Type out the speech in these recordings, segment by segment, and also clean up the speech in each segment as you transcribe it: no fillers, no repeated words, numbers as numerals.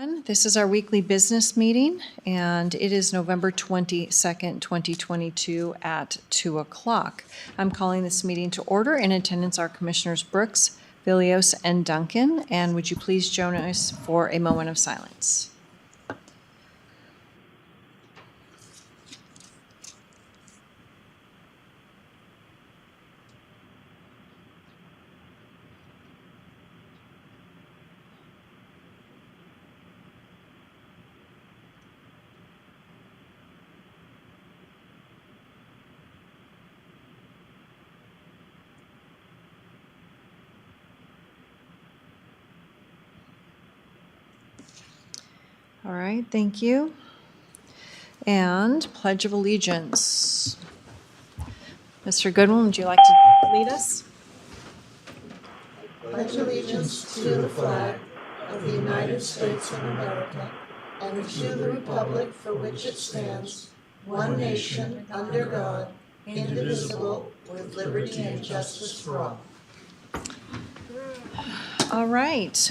This is our weekly business meeting, and it is November 22nd, 2022 at 2 o'clock. I'm calling this meeting to order. In attendance are Commissioners Brooks, Vilios, and Duncan, and would you please join us for a moment of silence? All right, thank you. And Pledge of Allegiance. Mr. Goodwin, would you like to lead us? Pledge allegiance to the flag of the United States of America and to the republic for which it stands, one nation, under God, indivisible, with liberty and justice for all. All right,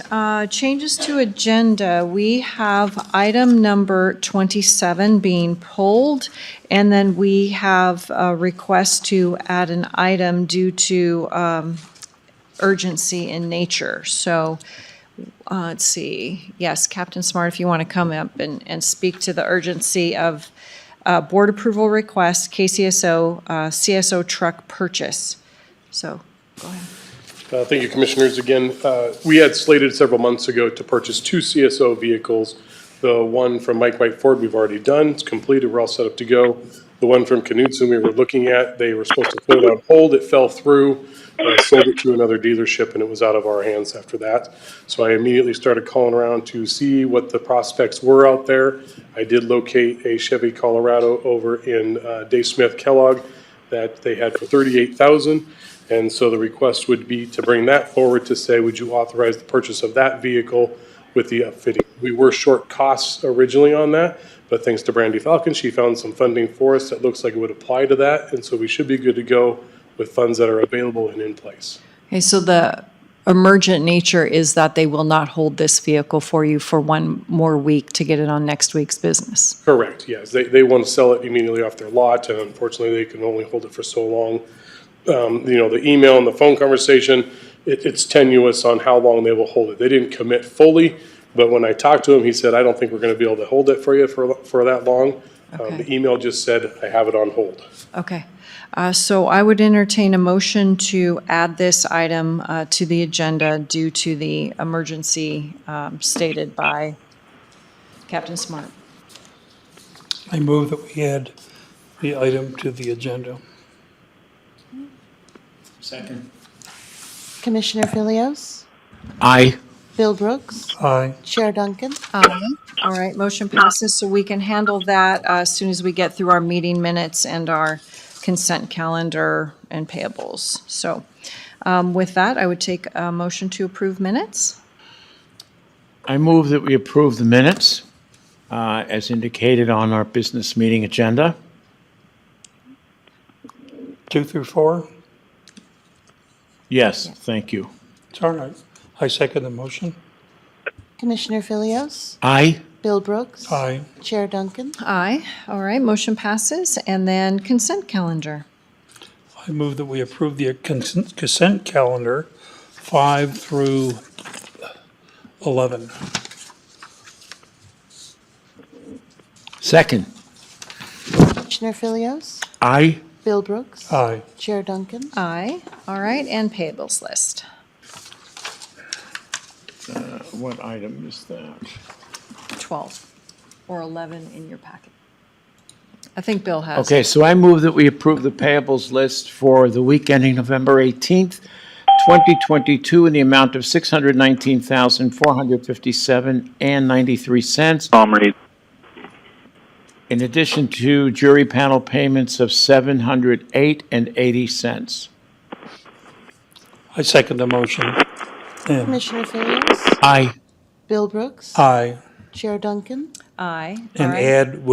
changes to agenda. We have item number 27 being pulled, and then we have a request to add an item due to urgency in nature. So let's see. Yes, Captain Smart, if you want to come up and speak to the urgency of board approval request, KCSO, CSO truck purchase. So go ahead. Thank you, Commissioners. Again, we had slated several months ago to purchase two CSO vehicles. The one from Mike White Ford we've already done. It's completed. We're all set up to go. The one from Knudsen we were looking at, they were supposed to put it on hold. It fell through. Sold it to another dealership, and it was out of our hands after that. So I immediately started calling around to see what the prospects were out there. I did locate a Chevy Colorado over in Dave Smith Kellogg that they had for $38,000. And so the request would be to bring that forward to say, would you authorize the purchase of that vehicle with the upfitting? We were short costs originally on that, but thanks to Brandy Falcon, she found some funding for us that looks like it would apply to that. And so we should be good to go with funds that are available and in place. Okay, so the emergent nature is that they will not hold this vehicle for you for one more week to get it on next week's business. Correct, yes. They want to sell it immediately off their lot, and unfortunately, they can only hold it for so long. The email and the phone conversation, it's tenuous on how long they will hold it. They didn't commit fully, but when I talked to him, he said, I don't think we're going to be able to hold it for you for that long. Okay. The email just said, I have it on hold. Okay. So I would entertain a motion to add this item to the agenda due to the emergency stated by Captain Smart. I move that we add the item to the agenda. Second. Commissioner Vilios, Aye. Bill Brooks, Aye. Chair Duncan. Aye. All right, motion passes, so we can handle that as soon as we get through our meeting minutes and our consent calendar and payables. So with that, I would take a motion to approve minutes. I move that we approve the minutes as indicated on our business meeting agenda. 2 through 4? Yes, thank you. It's all right. I second the motion. Commissioner Vilios, Aye. Bill Brooks. Aye. Chair Duncan. Aye. All right, motion passes. And then consent calendar. I move that we approve the consent calendar 5 through 11. Second. Commissioner Vilios, Aye. Bill Brooks. Aye. Chair Duncan. Aye. All right, and payables list. What item is that? 12 or 11 in your packet. I think Bill has. Okay, so I move that we approve the payables list for the week ending November 18th, 2022 in the amount of $619,457.93. In addition to jury panel payments of $708.80. I second the motion. And Commissioner Vilios, Aye. Bill Brooks. aye. Chair Duncan. Aye. All And right. add,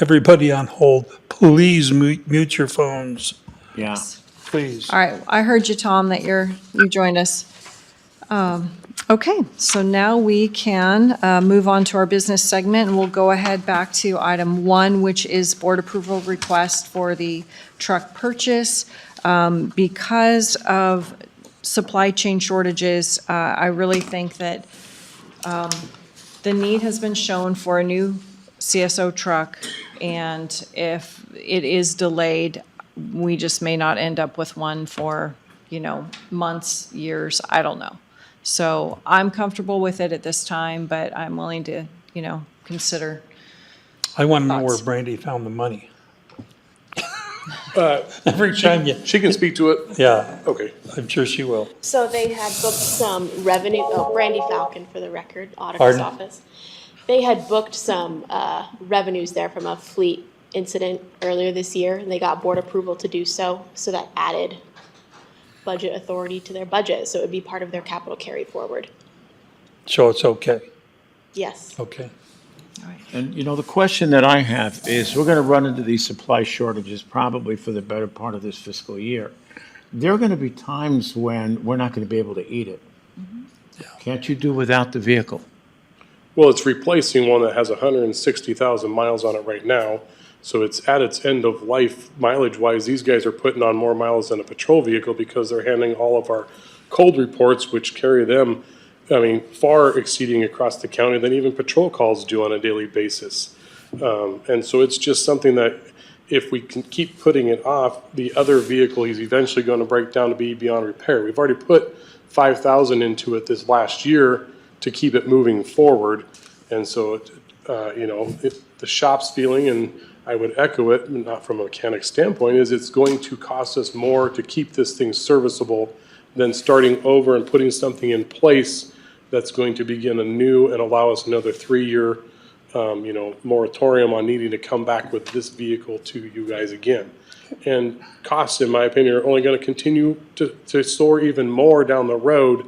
everybody on hold, please mute your phones, Yeah. please. All right, I heard you, Tom, that you joined us. Okay, so now we can move on to our business segment, and we'll go ahead back to item 1, which is board approval request for the truck purchase. Because of supply chain shortages, I really think that the need has been shown for a new CSO truck, and if it is delayed, we just may not end up with one for, months, years, I don't know. So I'm comfortable with it at this time, but I'm willing to, consider. I want to know where Thoughts? Brandy found the money. Every time you, She can speak to it? yeah, Okay. I'm sure she will. So they had booked some revenue, Brandy Falcon for the record, auditor's Pardon? office. They had booked some revenues there from a fleet incident earlier this year, and they got board approval to do so. So that added budget authority to their budget, so it would be part of their capital carry forward. So it's okay. Yes. Okay. And, the question that I have is, we're going to run into these supply shortages probably for the better part of this fiscal year. There are going to be times when we're not going to be able to eat it. Can't you do without the vehicle? Well, it's replacing one that has 160,000 miles on it right now. So it's at its end of life mileage-wise. These guys are putting on more miles than a patrol vehicle because they're handling all of our cold reports, which carry them, far exceeding across the county than even patrol calls do on a daily basis. And so it's just something that if we can keep putting it off, the other vehicle is eventually going to break down to be beyond repair. We've already put 5,000 into it this last year to keep it moving forward. And so, the shop's feeling, and I would echo it, not from a mechanic standpoint, is it's going to cost us more to keep this thing serviceable than starting over and putting something in place that's going to begin anew and allow us another 3-year, moratorium on needing to come back with this vehicle to you guys again. And costs, in my opinion, are only going to continue to soar even more down the road.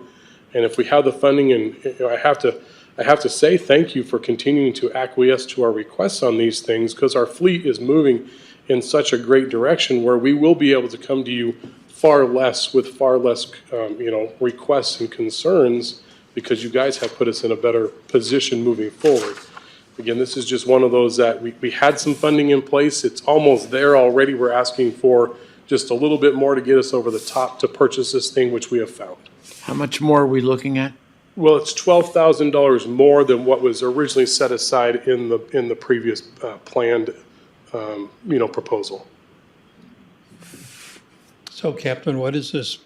And if we have the funding, and I have to say thank you for continuing to acquiesce to our requests on these things, because our fleet is moving in such a great direction where we will be able to come to you with far less, requests and concerns, because you guys have put us in a better position moving forward. Again, this is just one of those that we had some funding in place. It's almost there already. We're asking for just a little bit more to get us over the top to purchase this thing, which we have found. How much more are we looking at? Well, it's $12,000 more than what was originally set aside in the previous planned, proposal. So Captain, what is this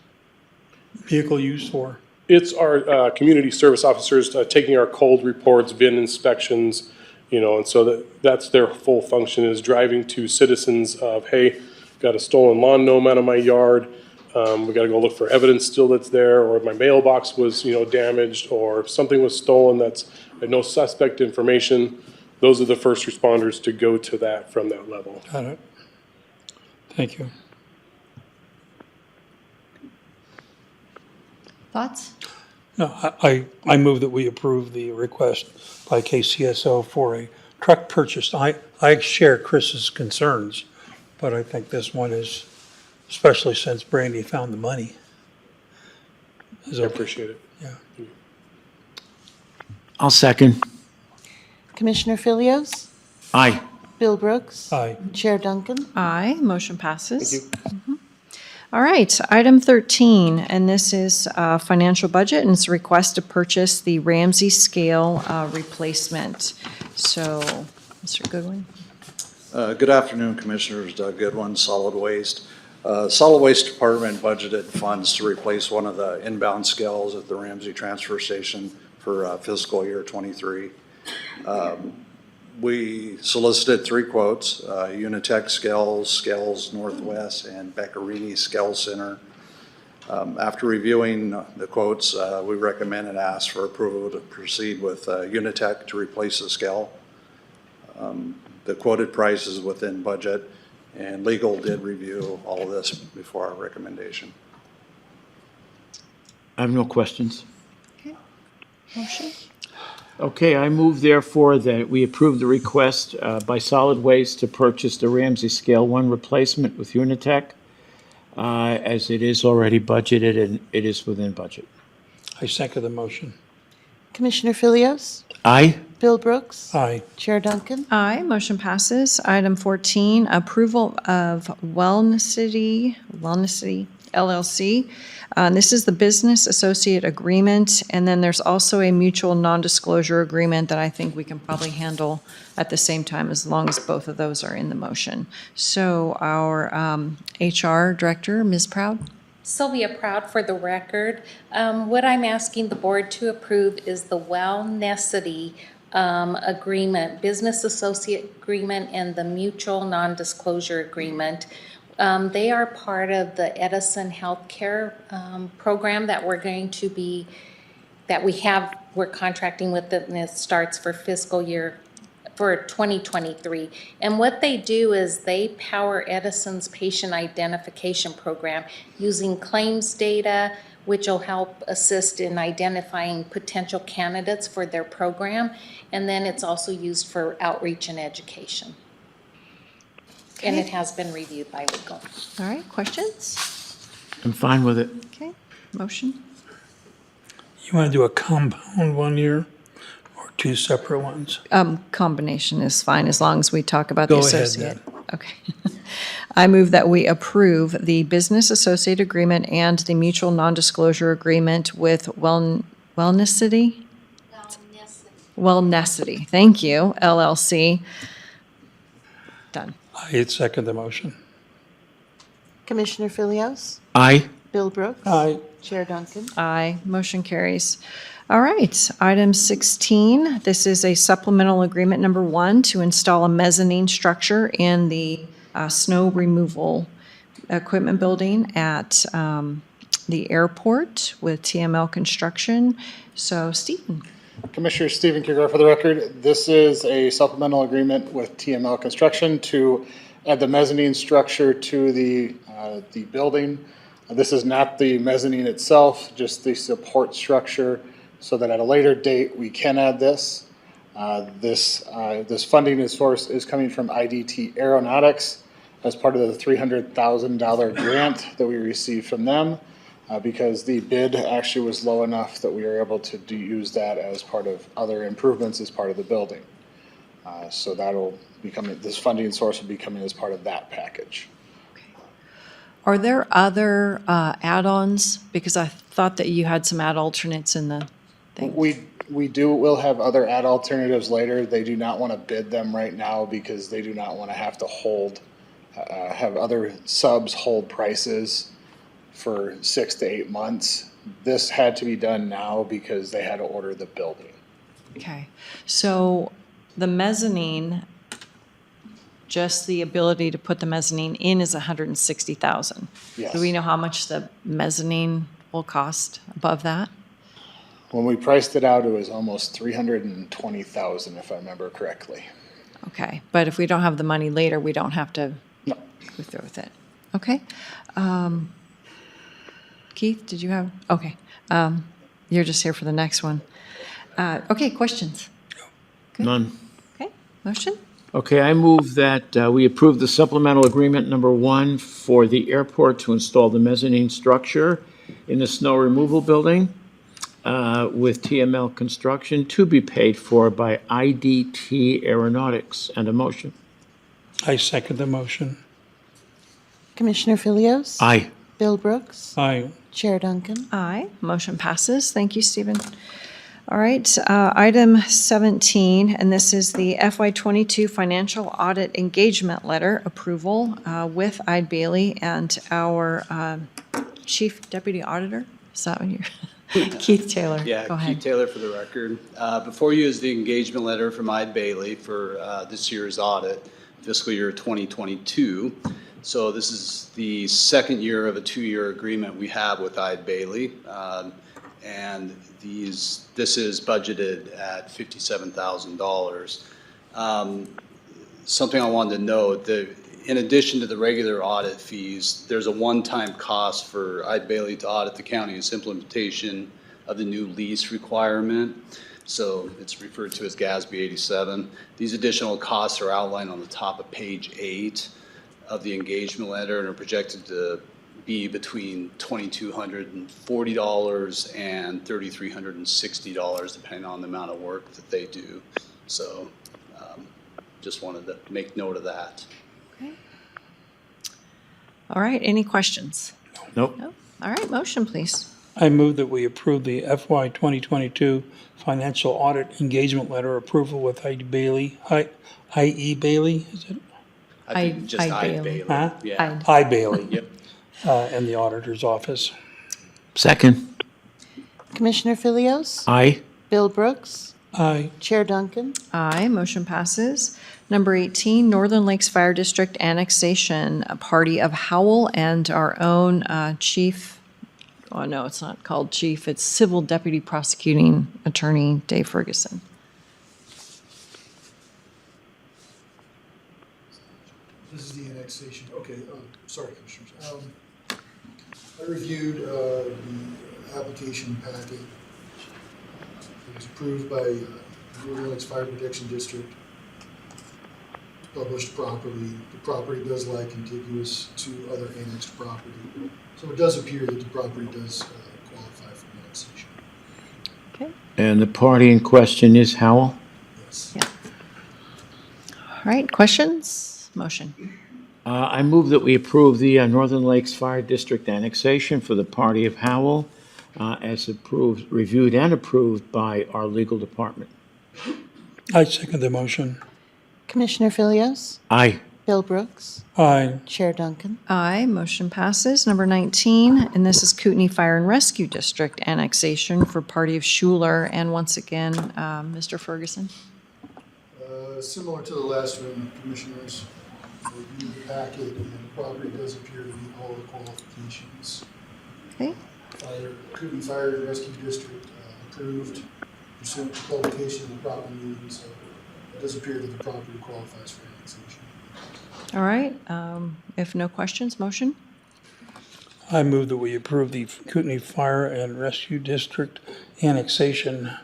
vehicle used for? It's our community service officers taking our cold reports, VIN inspections, and so that's their full function, is driving to citizens of, hey, got a stolen lawn gnome out of my yard. We got to go look for evidence still that's there, or my mailbox was, damaged, or something was stolen that's no suspect information. Those are the first responders to go to that from that level. Got it. Thank you. Thoughts? No, I move that we approve the request by KCSO for a truck purchase. I share Chris's concerns, but I think this one is, especially since Brandy found the money. Is I okay. appreciate it. Yeah. I'll second. Commissioner Filios? Aye. Bill Brooks? Aye. Chair Duncan? Aye, motion passes. Thank you. All right, item 13, and this is financial budget, and it's a request to purchase the Ramsey scale replacement. So, Mr. Goodwin? Good afternoon, Commissioners. Doug Goodwin, Solid Waste. Solid Waste Department budgeted funds to replace one of the inbound scales at the Ramsey Transfer Station for fiscal year '23. We solicited 3 quotes, Unitech Scales Northwest, and Beccarini Scale Center. After reviewing the quotes, we recommend and ask for approval to proceed with Unitech to replace the scale. The quoted price is within budget, and legal did review all of this before our recommendation. I have no questions. Motion? Okay, I move therefore that we approve the request by Solid Waste to purchase the Ramsey Scale 1 replacement with Unitech, as it is already budgeted and it is within budget. I second the motion. Commissioner Filios, Aye. Bill Brooks, Aye. Chair Duncan, Aye, motion passes. Item 14, approval of Wellnessity LLC. This is the business associate agreement, and then there's also a mutual non-disclosure agreement that I think we can probably handle at the same time, as long as both of those are in the motion. So our HR Director, Ms. Proud? Sylvia Proud for the record. What I'm asking the board to approve is the Wellnessity agreement, business associate agreement, and the mutual non-disclosure agreement. They are part of the Edison Healthcare program that we're contracting with, and it starts for for 2023. And what they do is they power Edison's patient identification program using claims data, which will help assist in identifying potential candidates for their program. And then it's also used for outreach and education. And it has been reviewed by legal. All right, questions? I'm fine with it. Okay, motion? You want to do a compound 1 year or two separate ones? Combination is fine, as long as we talk about the Go ahead, associate. Okay. I move that we approve the business associate agreement and the mutual non-disclosure agreement with Wellnessity, thank you, LLC. Done. I second the motion. Commissioner Filios, Aye. Bill Brooks, Aye. Chair Duncan, Aye, motion carries. All right, item 16, this is a supplemental agreement number 1 to install a mezzanine structure in the snow removal equipment building at the airport with TML Construction. So, Stephen. Commissioner Stephen Kierkegaard for the record. This is a supplemental agreement with TML Construction to add the mezzanine structure to the building. This is not the mezzanine itself, just the support structure, so that at a later date we can add this. This funding is coming from IDT Aeronautics as part of the $300,000 grant that we received from them. Because the bid actually was low enough that we were able to use that as part of other improvements as part of the building. So that'll become, this funding source will be coming as part of that package. Are there other add-ons? Because I thought that you had some add alternates in the thing. We'll have other add alternatives later. They do not want to bid them right now because they do not want to have to have other subs hold prices for 6 to 8 months. This had to be done now because they had to order the building. Okay, so the mezzanine, just the ability to put the mezzanine in is $160,000. Yes. Do we know how much the mezzanine will cost above that? When we priced it out, it was almost $320,000, if I remember correctly. Okay, but if we don't have the money later, we don't have to No. go through with it. Okay. Keith, did you have, okay. You're just here for the next one. Okay, questions? None. Okay, motion? Okay, I move that we approve the supplemental agreement number 1 for the airport to install the mezzanine structure in the snow removal building with TML Construction to be paid for by IDT Aeronautics. And a motion. I second the motion. Commissioner Filios, Aye. Bill Brooks, Aye. Chair Duncan, Aye, motion passes. Thank you, Stephen. All right, item 17, and this is the FY22 Financial Audit Engagement Letter approval with Ide Bailey and our Chief Deputy Auditor. Is that what you're? Keith Taylor. Yeah, Go Keith ahead. Taylor for the record. Before you is the engagement letter from Ide Bailey for this year's audit, fiscal year 2022. So this is the second year of a 2-year agreement we have with Ide Bailey. And this is budgeted at $57,000. Something I wanted to note, in addition to the regular audit fees, there's a one-time cost for Ide Bailey to audit the county's implementation of the new lease requirement. So it's referred to as GASB 87. These additional costs are outlined on the top of page 8 of the engagement letter and are projected to be between $2,240 and $3,360, depending on the amount of work that they do. So just wanted to make note of that. Okay. All right, any questions? Nope. No? All right, motion, please. I move that we approve the FY 2022 financial audit engagement letter approval with I.E. Bailey, is it? I think just Ide Ide Bailey. Bailey. Huh? Yeah. I. Bailey. Yep. In the auditor's office. Second. Commissioner Filios, Aye. Bill Brooks, Aye. Chair Duncan, Aye, motion passes. Number 18, Northern Lakes Fire District annexation, a party of Howell and our own chief, oh no, it's not called chief, it's Civil Deputy Prosecuting Attorney Dave Ferguson. This is the annexation, okay, sorry, Commissioners. I reviewed the application packet. It was approved by Northern Lakes Fire Protection District, published property. The property does lie contiguous to other annexed property. So it does appear that the property does qualify for annexation. Okay, And the party in question is Howell? Yes. yeah. All right, questions? Motion. I move that we approve the Northern Lakes Fire District annexation for the party of Howell as approved, reviewed and approved by our legal department. I second the motion. Commissioner Filios, Aye. Bill Brooks, Aye. Chair Duncan, Aye, motion passes. Number 19, and this is Kootenai Fire and Rescue District annexation for party of Schuler. And once again, Mr. Ferguson. Similar to the last one, Commissioners, reviewed the packet, and the property does appear to meet all the qualifications. Okay, Kootenai Fire and Rescue District approved pursuant to publication of the property meeting, so it does appear that the property qualifies for annexation. all right. If no questions, motion. I move that we approve the Kootenai Fire and Rescue District annexation /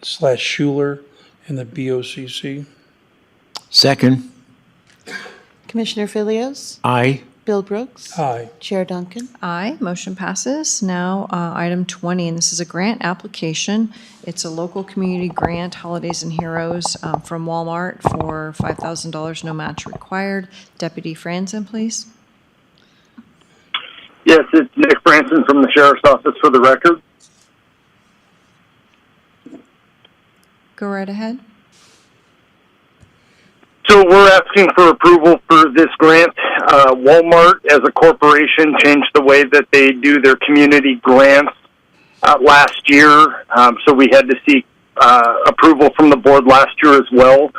Schuler in the BOCC. Second. Commissioner Filios, Aye. Bill Brooks, Aye. Chair Duncan, Aye, motion passes. Now, item 20, and this is a grant application. It's a local community grant, Holidays and Heroes, from Walmart for $5,000, no match required. Deputy Franzen, please. Yes, it's Nick Branson from the Sheriff's Office for the record. Go right ahead. So we're asking for approval for this grant. Walmart, as a corporation, changed the way that they do their community grants last year. So we had to seek approval from the board last year as well.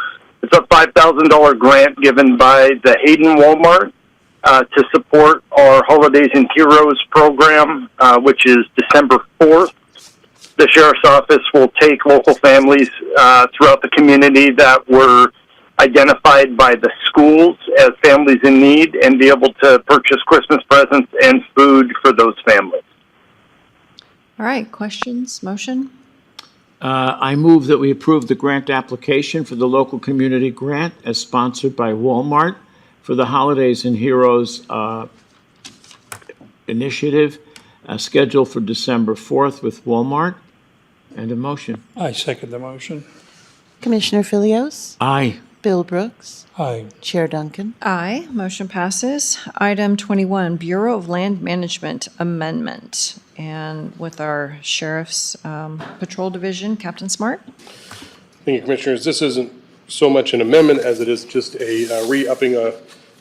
It's a $5,000 grant given by the Hayden Walmart to support our Holidays and Heroes program, which is December 4th. The Sheriff's Office will take local families throughout the community that were identified by the schools as families in need and be able to purchase Christmas presents and food for those families. All right, questions, motion? I move that we approve the grant application for the local community grant as sponsored by Walmart for the Holidays and Heroes initiative scheduled for December 4th with Walmart. And a motion. I second the motion. Commissioner Filios, Aye. Bill Brooks, Aye. Chair Duncan, Aye, motion passes. Item 21, Bureau of Land Management Amendment. And with our Sheriff's Patrol Division, Captain Smart. Thank you, Commissioners. This isn't so much an amendment as it is just a re-upping a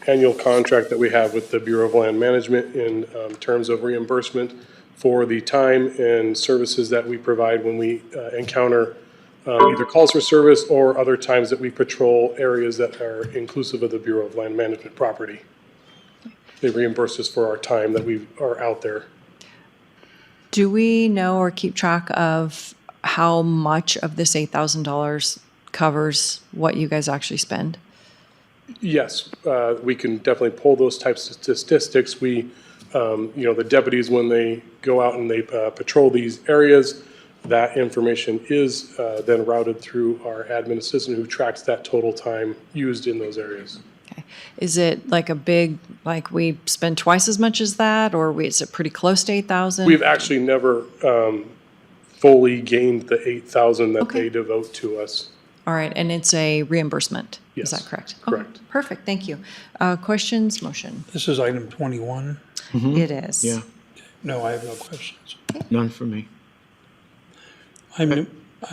annual contract that we have with the Bureau of Land Management in terms of reimbursement for the time and services that we provide when we encounter either calls for service or other times that we patrol areas that are inclusive of the Bureau of Land Management property. They reimburse us for our time that we are out there. Do we know or keep track of how much of this $8,000 covers what you guys actually spend? Yes, we can definitely pull those types of statistics. We, the deputies, when they go out and they patrol these areas, that information is then routed through our admin assistant who tracks that total time used in those areas. Okay. Is it like a big, like we spend twice as much as that, or is it pretty close to 8,000? We've actually never fully gained the 8,000 that Okay. they devote to us. All right, and it's a reimbursement? Is that Yes, correct? correct. Okay, perfect, thank you. Questions, motion? This is item 21. It is. Yeah, No, I have no questions. none for me. I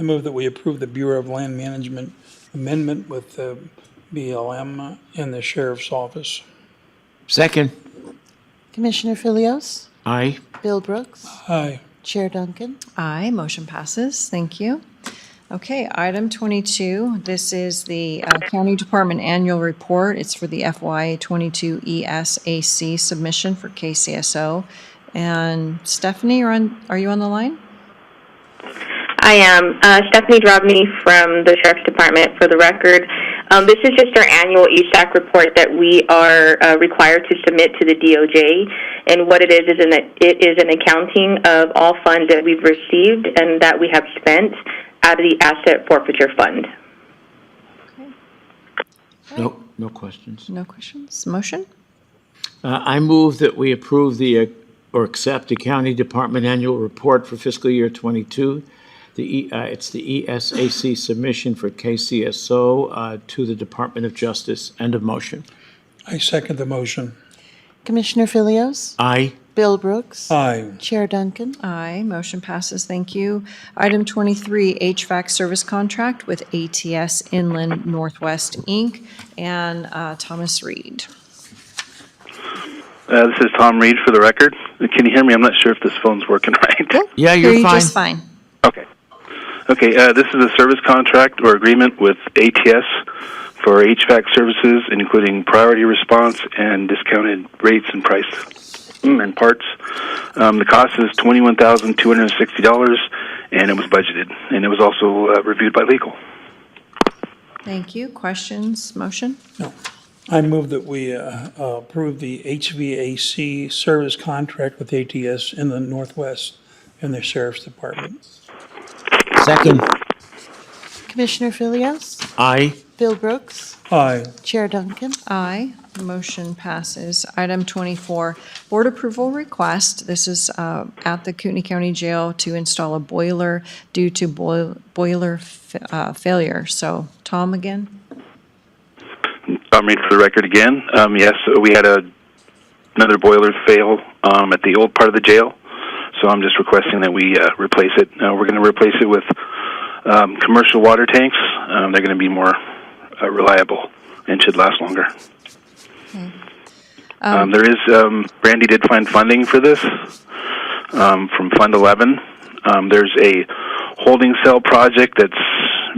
move that we approve the Bureau of Land Management amendment with the BLM and the Sheriff's Office. Second, Commissioner Filios, aye. Bill Brooks, Aye. Chair Duncan. Aye, motion passes, thank you. Okay, item 22, this is the County Department Annual Report. It's for the FY 22 ESAC submission for KCSO. And Stephanie, are you on the line? I am. Stephanie Drobny from the Sheriff's Department. For the record, this is just our annual ESAC report that we are required to submit to the DOJ. And what it is it is an accounting of all funds that we've received and that we have spent out of the Asset Forfeiture Fund. No questions. No questions, motion? I move that we approve or accept the County Department Annual Report for fiscal year '22. It's the ESAC submission for KCSO to the Department of Justice. End of motion. I second the motion. Commissioner Filios, Aye. Bill Brooks, Aye. Chair Duncan. Aye, motion passes, thank you. Item 23, HVAC service contract with ATS Inland Northwest, Inc., and Thomas Reed. This is Tom Reed for the record. Can you hear me? I'm not sure if this phone's working right. Yeah, Hear you're you fine. just fine. Okay. Okay, this is a service contract or agreement with ATS for HVAC services, including priority response and discounted rates and price and parts. The cost is $21,260, and it was budgeted, and it was also reviewed by legal. Thank you. Questions, motion? No. I move that we approve the HVAC service contract with ATS in the Northwest and the Sheriff's Department. Second, Commissioner Filios, aye. Bill Brooks, Aye. Chair Duncan. Aye, motion passes. Item 24, board approval request. This is at the Kootenai County Jail to install a boiler due to boiler failure. So, Tom again? Tom Reed for the record again. Yes, we had another boiler fail at the old part of the jail, so I'm just requesting that we replace it. We're going to replace it with commercial water tanks. They're going to be more reliable and should last longer. Okay. There is, Brandy did find funding for this from Fund 11. There's a holding cell project that's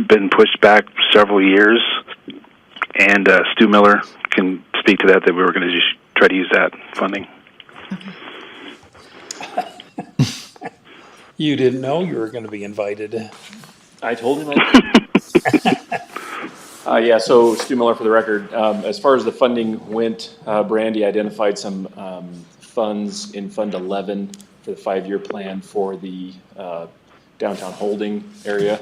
been pushed back several years, and Stu Miller can speak to that we were going to just try to use that funding. You didn't know you were going to be invited. I told him. Yeah, so Stu Miller for the record. As far as the funding went, Brandy identified some funds in Fund 11 for the 5-year plan for the downtown holding area.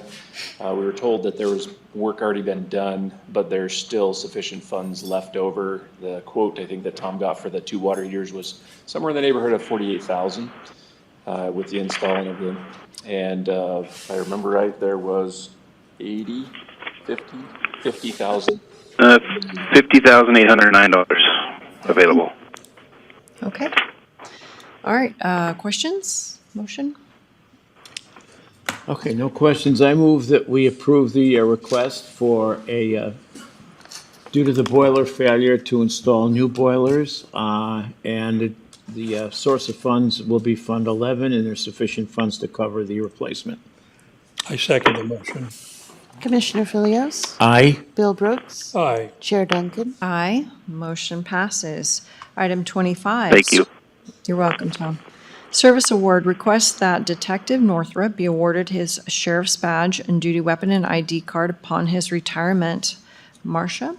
We were told that there was work already been done, but there's still sufficient funds left over. The quote I think that Tom got for the 2 water heaters was somewhere in the neighborhood of $48,000 with the installing of them. And if I remember right, there was 50,000. $50,809 available. Okay. All right, questions, motion? Okay, no questions. I move that we approve the request for due to the boiler failure to install new boilers, and the source of funds will be Fund 11, and there's sufficient funds to cover the replacement. I second the motion. Commissioner Filios, Aye. Bill Brooks, Aye. Chair Duncan. Aye, motion passes. Item 25. Thank you. You're welcome, Tom. Service award requests that Detective Northrup be awarded his sheriff's badge and duty weapon and ID card upon his retirement. Marcia?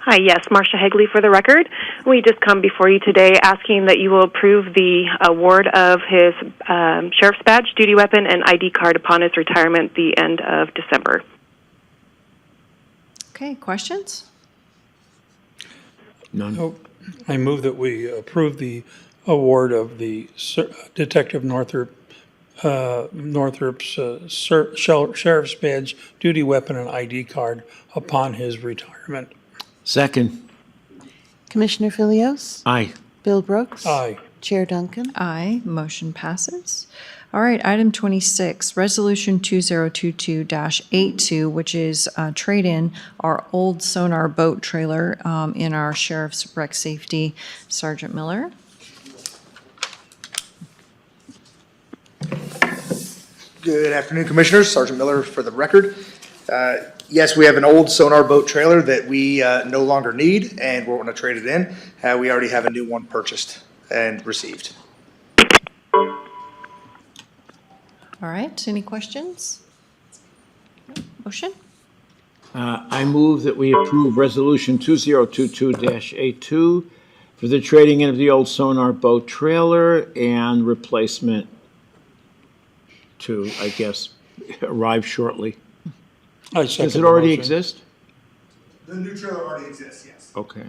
Hi, yes, Marcia Hegley for the record. We just come before you today asking that you will approve the award of his sheriff's badge, duty weapon, and ID card upon his retirement the end of December. Okay, questions? None. Nope. I move that we approve the award of the Detective Northrup's sheriff's badge, duty weapon, and ID card upon his retirement. Second. Commissioner Filios? Aye. Bill Brooks? Aye. Chair Duncan? Aye, motion passes. All right, item 26, Resolution 2022-82, which is trade-in our old sonar boat trailer in our Sheriff's Rec Safety. Sergeant Miller? Good afternoon, Commissioners. Sergeant Miller for the record. Yes, we have an old sonar boat trailer that we no longer need, and we're going to trade it in. We already have a new one purchased and received. All right, any questions? Motion? I move that we approve Resolution 2022-82 for the trading in of the old sonar boat trailer and replacement to, I guess, arrive shortly. I second Does it the already motion. exist? The new trailer already exists, yes. Okay.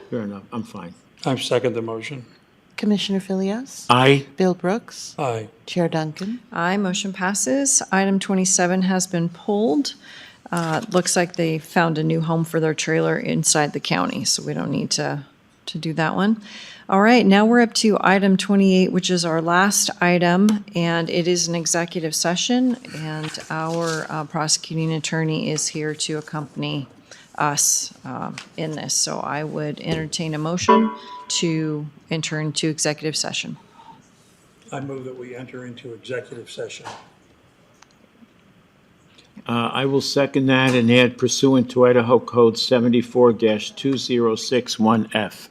Fair enough, I'm fine. I second the motion. Commissioner Filios? Aye. Bill Brooks? Aye. Chair Duncan? Aye, motion passes. Item 27 has been pulled. Looks like they found a new home for their trailer inside the county, so we don't need to do that one. All right, now we're up to item 28, which is our last item, and it is an executive session, and our prosecuting attorney is here to accompany us in this. So I would entertain a motion to enter into executive session. I move that we enter into executive session. I will second that and add pursuant to Idaho Code 74-2061F.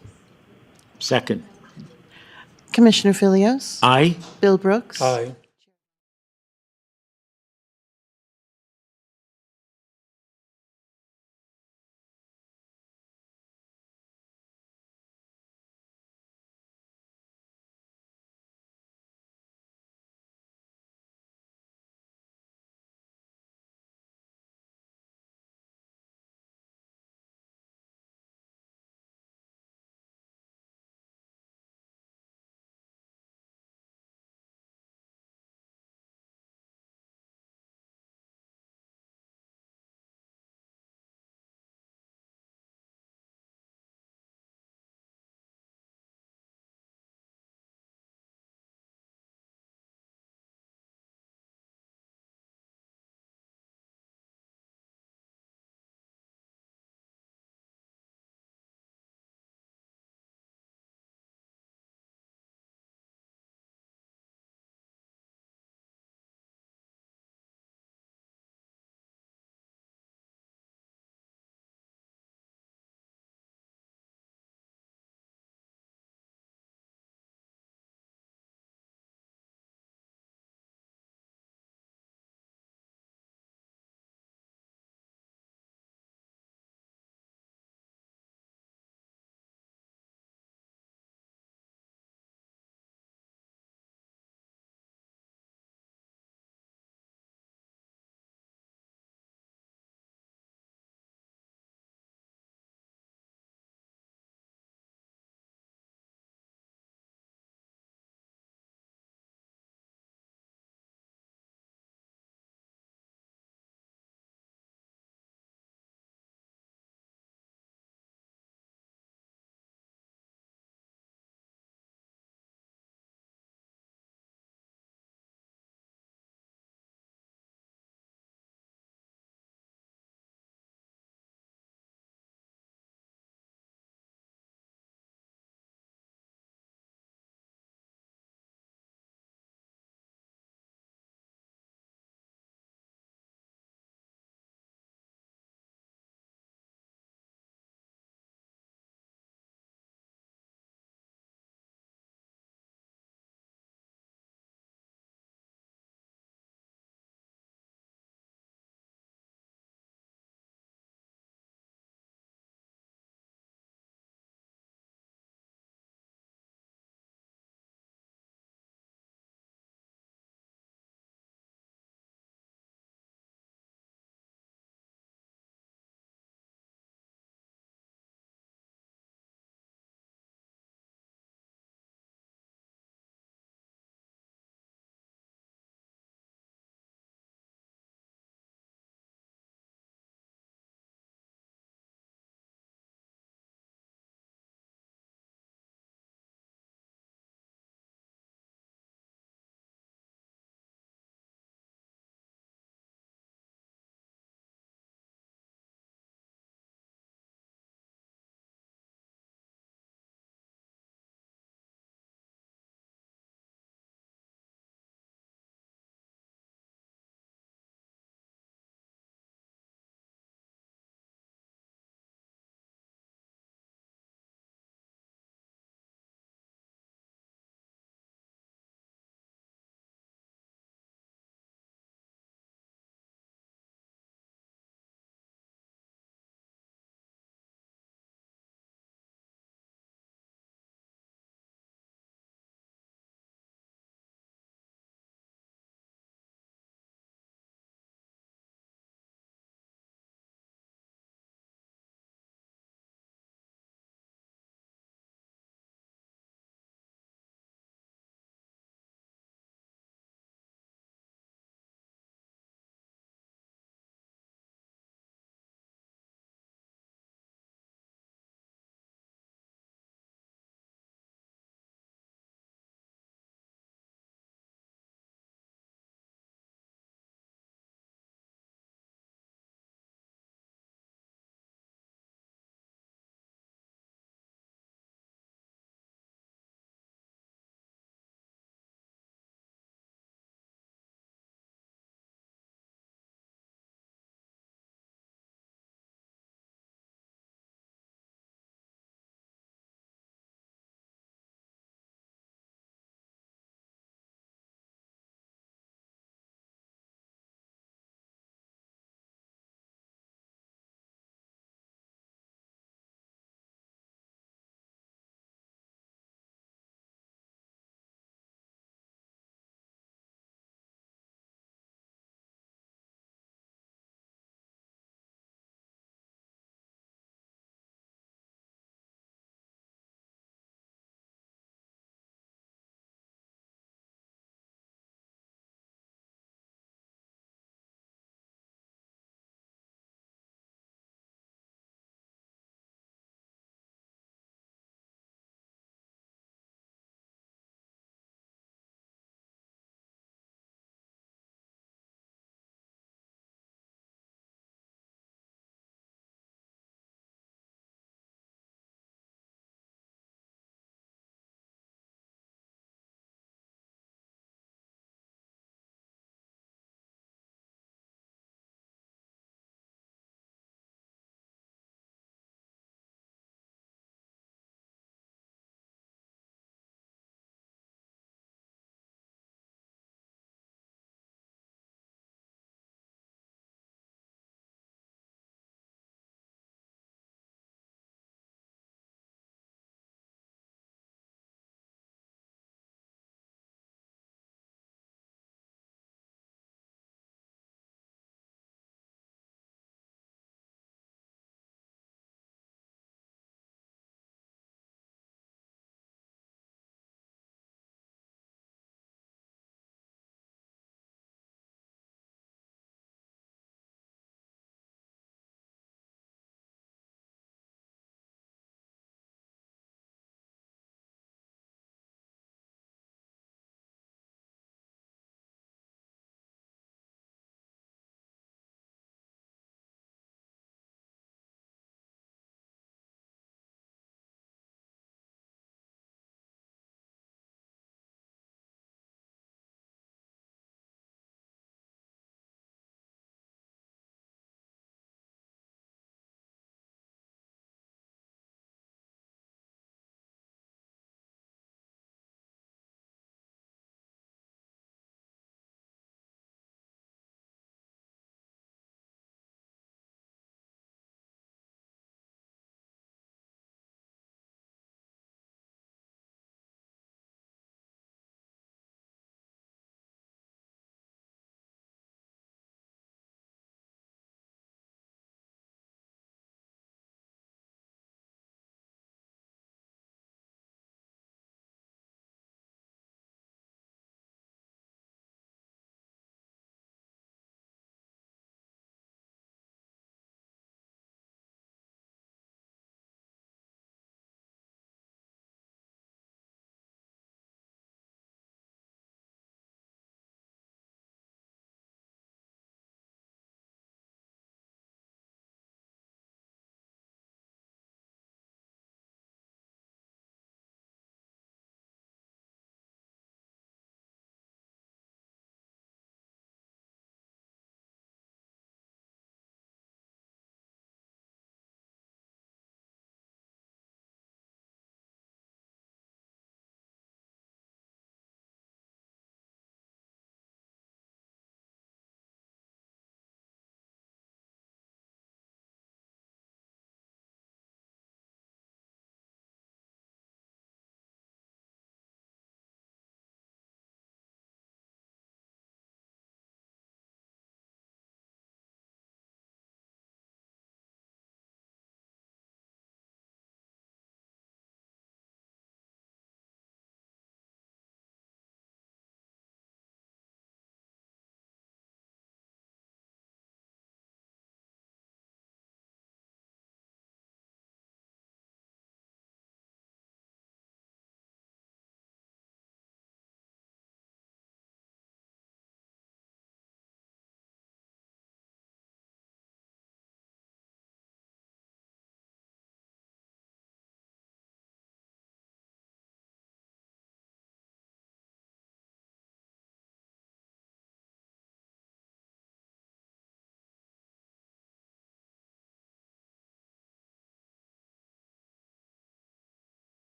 Second. Commissioner Filios? Aye. Bill Brooks? Aye.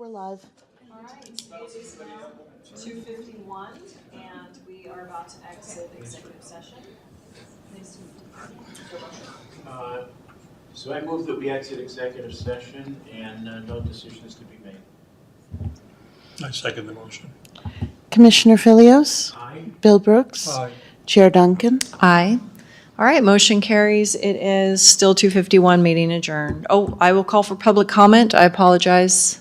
We're live. All right, it is now 2:51, and we are about to exit executive session. Nice to meet you. So I move that we exit executive session and no decisions to be made. I second the motion. Commissioner Filios? Aye. Bill Brooks? Aye. Chair Duncan? Aye. All right, motion carries. It is still 2:51, meeting adjourned. Oh, I will call for public comment. I apologize.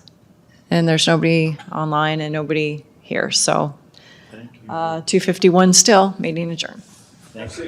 And there's nobody online and nobody here, so Thank you. 2:51 still, meeting adjourned. Thanks.